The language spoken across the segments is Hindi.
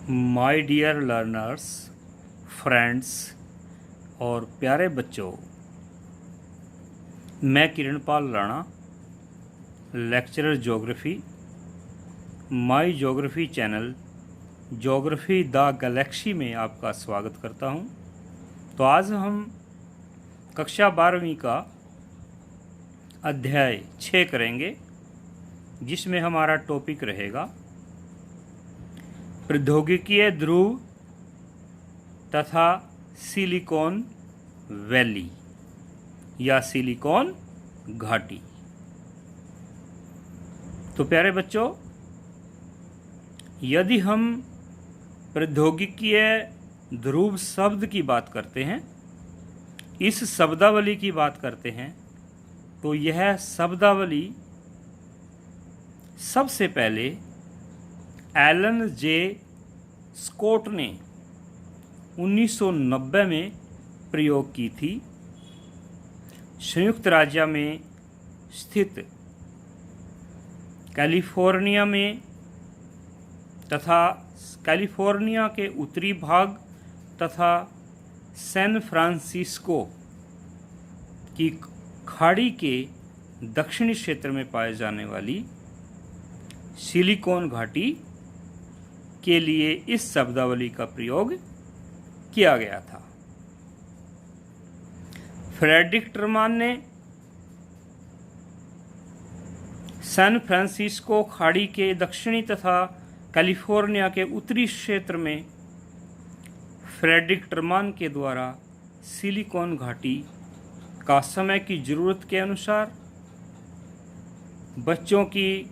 माय डियर लर्नर्स, फ्रेंड्स और प्यारे बच्चों, मैं Kiranpal Rana, lecturer geography, my geography channel geography the Galaxy में आपका स्वागत करता हूं। तो आज हम कक्षा 12वीं का अध्याय 6 करेंगे, जिसमें हमारा टॉपिक रहेगा प्रौद्योगिकीय ध्रुव तथा सिलिकॉन वैली या सिलिकॉन घाटी। तो प्यारे बच्चों, यदि हम प्रौद्योगिकीय ध्रुव शब्द की बात करते हैं, इस शब्दावली की बात करते हैं, तो यह शब्दावली सबसे पहले एलन जे स्कॉट ने 1990 में प्रयोग की थी। संयुक्त राज्य में स्थित कैलिफोर्निया में तथा कैलिफोर्निया के उत्तरी भाग तथा सैन फ्रांसिस्को की खाड़ी के दक्षिणी क्षेत्र में पाए जाने वाली सिलिकॉन घाटी के लिए इस शब्दावली का प्रयोग किया गया था। फ्रेडरिक टरमान ने सैन फ्रांसिस्को खाड़ी के दक्षिणी तथा कैलिफोर्निया के उत्तरी क्षेत्र में फ्रेडरिक टरमान के द्वारा सिलिकॉन घाटी का समय की ज़रूरत के अनुसार, बच्चों की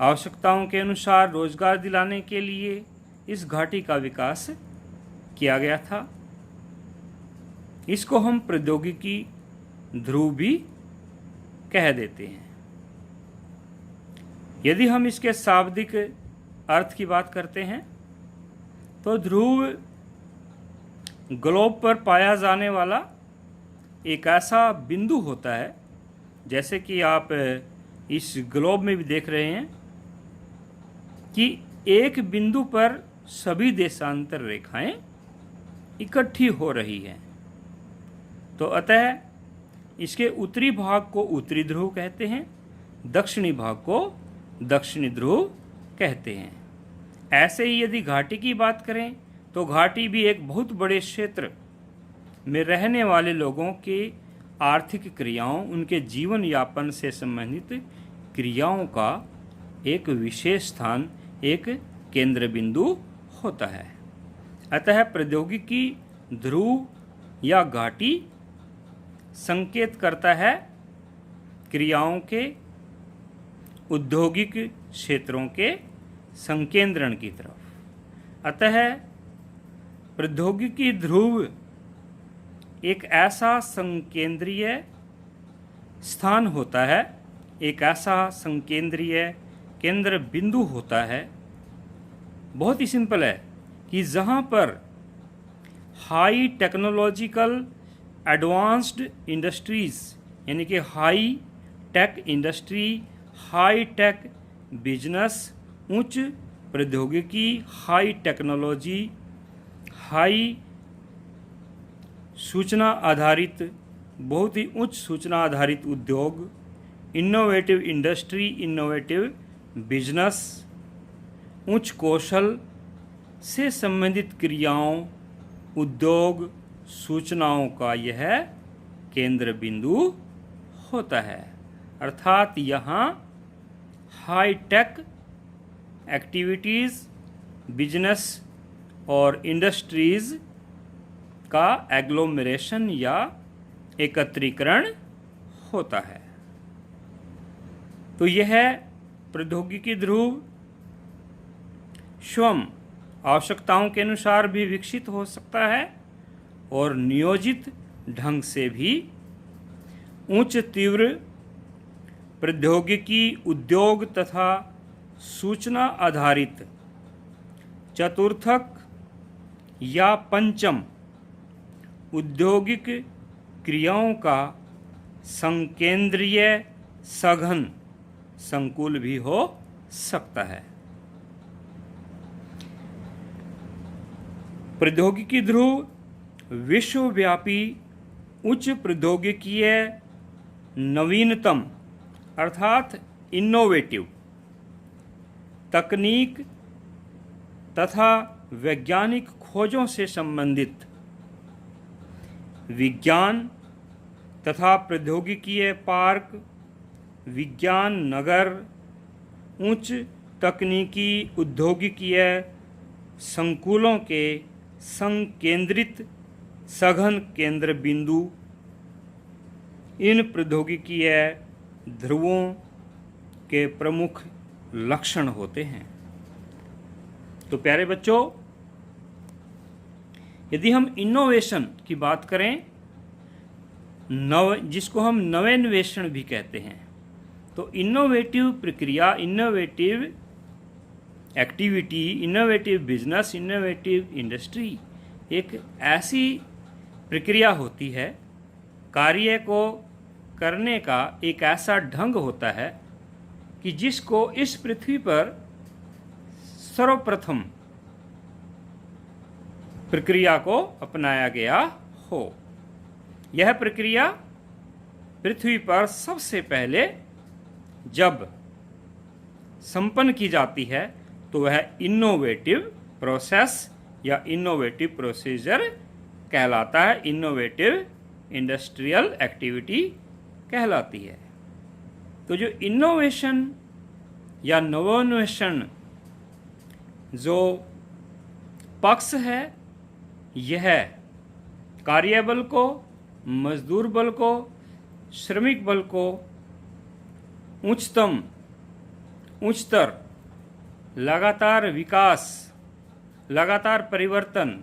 आवश्यकताओं के अनुसार रोजगार दिलाने के लिए इस घाटी का विकास किया गया था। इसको हम प्रौद्योगिकी ध्रुव भी कह देते हैं। यदि हम इसके शाब्दिक अर्थ की बात करते हैं, तो ध्रुव ग्लोब पर पाया जाने वाला एक ऐसा बिंदु होता है, जैसे कि आप इस ग्लोब में भी देख रहे हैं कि एक बिंदु पर सभी देशांतर रेखाएं इकट्ठी हो रही हैं। तो अतः इसके उत्तरी भाग को उत्तरी ध्रुव कहते हैं, दक्षिणी भाग को दक्षिणी ध्रुव कहते हैं। ऐसे ही यदि घाटी की बात करें, तो घाटी भी एक बहुत बड़े क्षेत्र में रहने वाले लोगों के आर्थिक क्रियाओं, उनके जीवन यापन से संबंधित क्रियाओं का एक विशेष स्थान, एक केंद्र बिंदु होता है। अतः प्रौद्योगिकी ध्रुव या घाटी संकेत करता है क्रियाओं के, औद्योगिक क्षेत्रों के संकेंद्रण की तरफ। अतः प्रौद्योगिकी ध्रुव एक ऐसा संकेंद्रीय स्थान होता है, एक ऐसा संकेंद्रीय केंद्र बिंदु होता है, बहुत ही सिंपल है, कि जहाँ पर हाई टेक्नोलॉजिकल एडवांस्ड इंडस्ट्रीज़, यानी कि high tech industry, high tech business, उच्च प्रौद्योगिकी, हाई टेक्नोलॉजी, हाई सूचना आधारित, बहुत ही उच्च सूचना आधारित उद्योग, इनोवेटिव इंडस्ट्री, इनोवेटिव बिजनेस, उच्च कौशल से संबंधित क्रियाओं, उद्योग, सूचनाओं का यह केंद्र बिंदु होता है। अर्थात यहाँ हाई टेक एक्टिविटीज़, बिजनेस और इंडस्ट्रीज़ का एग्लोमरेशन या एकत्रीकरण होता है। तो यह प्रौद्योगिकी ध्रुव स्वयं आवश्यकताओं के अनुसार भी विकसित हो सकता है और नियोजित ढंग से भी उच्च तीव्र प्रौद्योगिकी, उद्योग तथा सूचना आधारित चतुर्थक या पंचम औद्योगिक क्रियाओं का संकेंद्रीय सघन संकुल भी हो सकता है। प्रौद्योगिकी ध्रुव विश्वव्यापी उच्च प्रौद्योगिकीय नवीनतम अर्थात इनोवेटिव तकनीक तथा वैज्ञानिक खोजों से संबंधित विज्ञान तथा प्रौद्योगिकीय पार्क, विज्ञान नगर, उच्च तकनीकी औद्योगिकीय संकुलों के संकेंद्रित सघन केंद्र बिंदु इन प्रौद्योगिकीय ध्रुवों के प्रमुख लक्षण होते हैं। तो प्यारे बच्चों, यदि हम इनोवेशन की बात करें, जिसको हम नवेन्वेषण भी कहते हैं, तो इनोवेटिव प्रक्रिया, innovative activity, innovative business, innovative industry एक ऐसी प्रक्रिया होती है, कार्य को करने का एक ऐसा ढंग होता है कि जिसको इस पृथ्वी पर सर्वप्रथम प्रक्रिया को अपनाया गया हो। यह प्रक्रिया पृथ्वी पर सबसे पहले जब संपन्न की जाती है तो वह इनोवेटिव प्रोसेस या इनोवेटिव प्रोसीजर कहलाता है, इनोवेटिव इंडस्ट्रियल एक्टिविटी कहलाती है। तो जो इनोवेशन या नवोन्वेषण जो पक्ष है, यह कार्यबल को, मजदूर बल को, श्रमिक बल को उच्चतर लगातार विकास, लगातार परिवर्तन,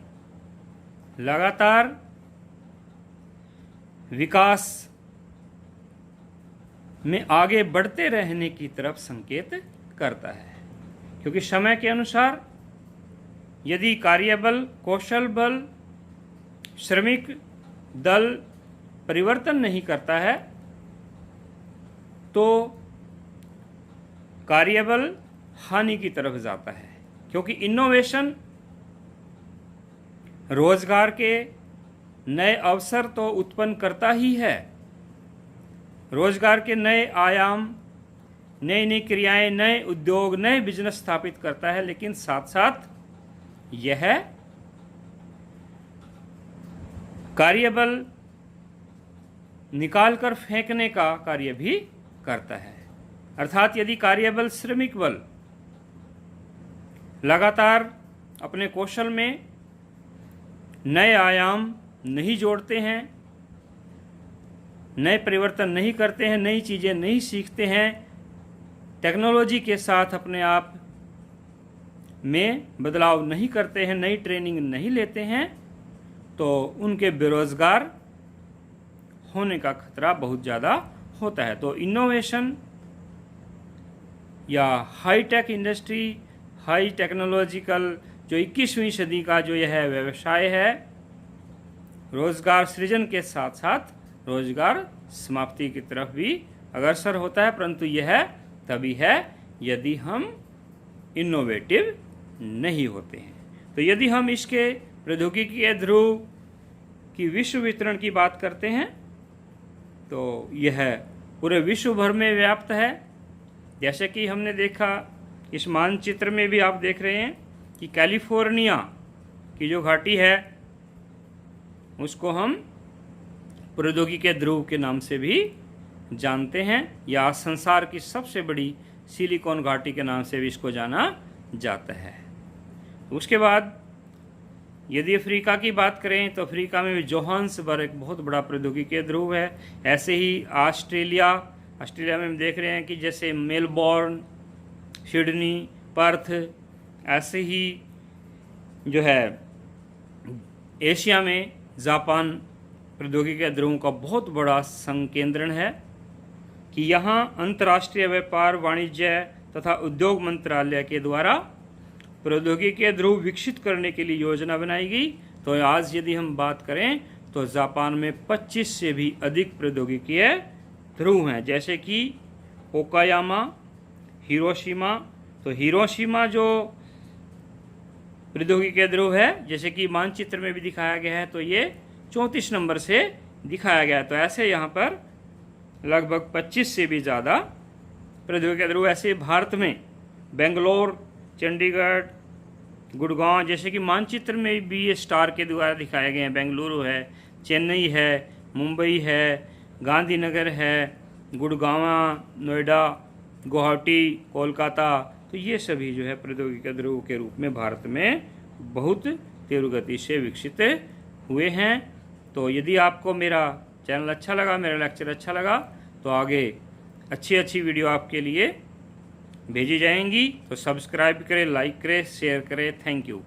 लगातार विकास में आगे बढ़ते रहने की तरफ संकेत करता है। क्योंकि समय के अनुसार यदि कार्यबल, कौशल बल, श्रमिक दल परिवर्तन नहीं करता है तो कार्यबल हानि की तरफ जाता है। क्योंकि इनोवेशन रोजगार के नए अवसर तो उत्पन्न करता ही है, रोजगार के नए आयाम, नई नई क्रियाएं, नए उद्योग, नए बिजनेस स्थापित करता है, लेकिन साथ साथ यह कार्यबल निकालकर फेंकने का कार्य भी करता है। अर्थात यदि कार्यबल, श्रमिक बल लगातार अपने कौशल में नए आयाम नहीं जोड़ते हैं, नए परिवर्तन नहीं करते हैं, नई चीज़ें नहीं सीखते हैं, टेक्नोलॉजी के साथ अपने आप में बदलाव नहीं करते हैं, नई ट्रेनिंग नहीं लेते हैं, तो उनके बेरोजगार होने का खतरा बहुत ज़्यादा होता है। तो इनोवेशन या high tech industry, high technological जो 21वीं सदी का जो यह व्यवसाय है, रोजगार सृजन के साथ साथ रोजगार समाप्ति की तरफ भी अग्रसर होता है, परंतु यह तभी है यदि हम इनोवेटिव नहीं होते हैं। तो यदि हम इसके प्रौद्योगिकी ध्रुव की विश्व वितरण की बात करते हैं तो यह पूरे विश्व भर में व्याप्त है। जैसे कि हमने देखा, इस मानचित्र में भी आप देख रहे हैं कि कैलिफोर्निया की जो घाटी है उसको हम प्रौद्योगिकी ध्रुव के नाम से भी जानते हैं, या संसार की सबसे बड़ी सिलिकॉन घाटी के नाम से भी इसको जाना जाता है। उसके बाद यदि अफ्रीका की बात करें तो अफ्रीका में भी जोहान्सबर्ग एक बहुत बड़ा प्रौद्योगिकी ध्रुव है। ऐसे ही ऑस्ट्रेलिया में हम देख रहे हैं कि जैसे मेलबोर्न, सिडनी, पर्थ, ऐसे ही जो है एशिया में जापान प्रौद्योगिकी ध्रुवों का बहुत बड़ा संकेंद्रण है कि यहाँ अंतर्राष्ट्रीय व्यापार, वाणिज्य तथा उद्योग मंत्रालय के द्वारा प्रौद्योगिकी ध्रुव विकसित करने के लिए योजना बनाई गई। तो आज यदि हम बात करें तो जापान में 25 से भी अधिक प्रौद्योगिकी ध्रुव हैं, जैसे कि ओकायामा, हिरोशिमा। तो हिरोशिमा जो प्रौद्योगिकी के ध्रुव है, जैसे कि मानचित्र में भी दिखाया गया है, तो ये 34 नंबर से दिखाया गया है। तो ऐसे यहाँ पर लगभग 25 से भी ज़्यादा प्रौद्योगिकी के ध्रुव ऐसे भारत में बेंगलोर, चंडीगढ़, गुड़गांव, जैसे कि मानचित्र में भी ये स्टार के द्वारा दिखाए गए हैं। बेंगलुरु है, चेन्नई है, मुंबई है, गांधीनगर है, गुड़गांव, नोएडा, गुवाहाटी, कोलकाता, तो ये सभी जो है प्रौद्योगिकी के ध्रुव के रूप में भारत में बहुत तीव्र गति से विकसित हुए हैं। तो यदि आपको मेरा चैनल अच्छा लगा, मेरा लेक्चर अच्छा लगा, तो आगे अच्छी वीडियो आपके लिए भेजी जाएंगी। तो सब्सक्राइब करें, लाइक करें, शेयर करें। Thank you.